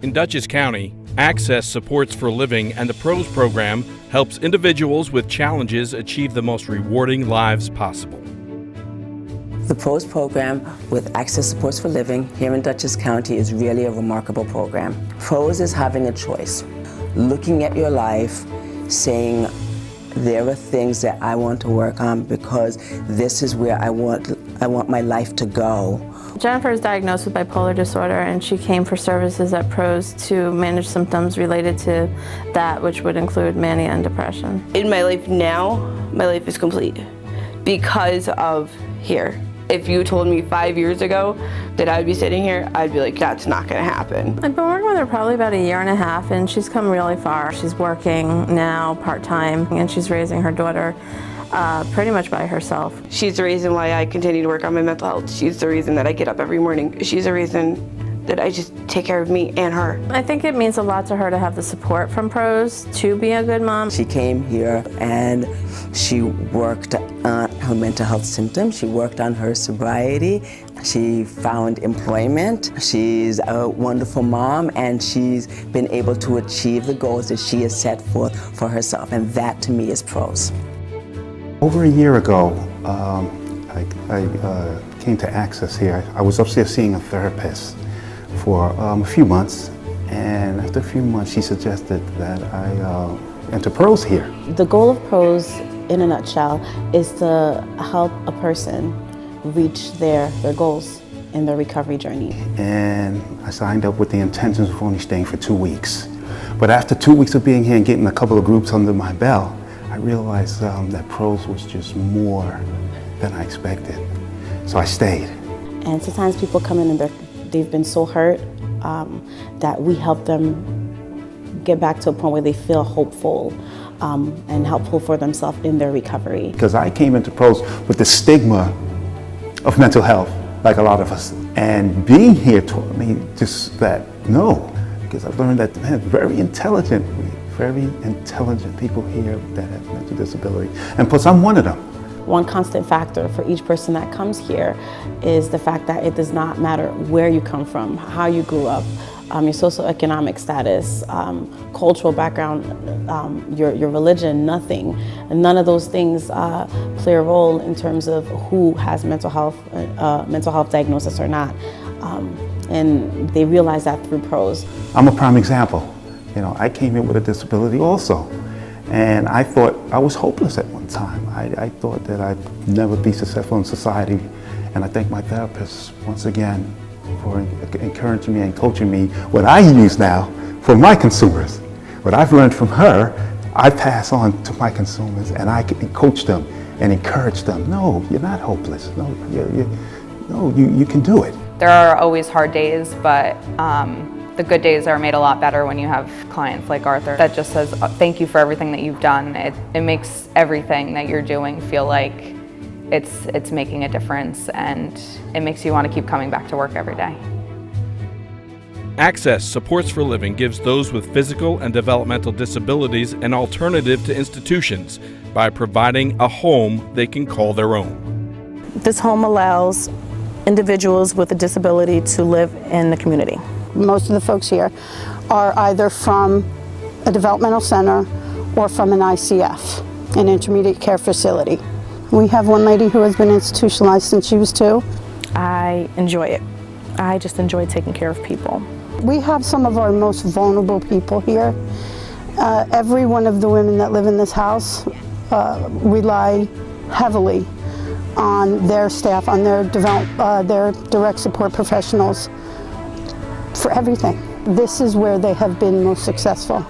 In Dutchess County, Access Supports for Living and the PROS program helps individuals with challenges achieve the most rewarding lives possible. The PROS program with Access Supports for Living here in Dutchess County is really a remarkable program. PROS is having a choice, looking at your life, saying there are things that I want to work on because this is where I want my life to go. Jennifer is diagnosed with bipolar disorder, and she came for services at PROS to manage symptoms related to that, which would include mania and depression. In my life now, my life is complete because of here. If you told me 5 years ago that I'd be sitting here, I'd be like, that's not gonna happen. I've been working with her probably about 1.5 years, and she's come really far. She's working now part-time, and she's raising her daughter pretty much by herself. She's the reason why I continue to work on my mental health. She's the reason that I get up every morning. She's the reason that I just take care of me and her. I think it means a lot to her to have the support from PROS to be a good mom. She came here and she worked on her mental health symptoms. She worked on her sobriety. She found employment. She's a wonderful mom, and she's been able to achieve the goals that she has set forth for herself, and that to me is PROS. Over a year ago, I came to Access here. I was upstairs seeing a therapist for a few months, and after a few months she suggested that I enter PROS here. The goal of PROS, in a nutshell, is to help a person reach their goals in their recovery journey. And I signed up with the intentions of only staying for 2 weeks. But after 2 weeks of being here and getting a couple of groups under my belt, I realized that PROS was just more than I expected. So I stayed. And sometimes people come in and they've been so hurt that we help them get back to a point where they feel hopeful and helpful for themselves in their recovery. Because I came into PROS with the stigma of mental health, like a lot of us. And being here taught me just that, no, because I've learned that man, very intelligent people here that have mental disability. And plus I'm one of them. One constant factor for each person that comes here is the fact that it does not matter where you come from, how you grew up, your socioeconomic status, cultural background, your religion, nothing. And none of those things play a role in terms of who has mental health diagnosis or not. And they realize that through PROS. I'm a prime example. You know, I came here with a disability also. And I thought I was hopeless at one time. I thought that I'd never be successful in society. And I thank my therapist once again for encouraging me and coaching me what I use now for my consumers. What I've learned from her, I pass on to my consumers, and I can coach them and encourage them. No, you're not hopeless. No, you can do it. There are always hard days, but the good days are made a lot better when you have clients like Arthur that just says, thank you for everything that you've done. It makes everything that you're doing feel like it's making a difference, and it makes you want to keep coming back to work every day. Access Supports for Living gives those with physical and developmental disabilities an alternative to institutions by providing a home they can call their own. This home allows individuals with a disability to live in the community. Most of the folks here are either from a developmental center or from an ICF, an intermediate care facility. We have one lady who has been institutionalized since she was 2. I enjoy it. I just enjoy taking care of people. We have some of our most vulnerable people here. Every one of the women that live in this house rely heavily on their staff, on their direct support professionals for everything. This is where they have been most successful.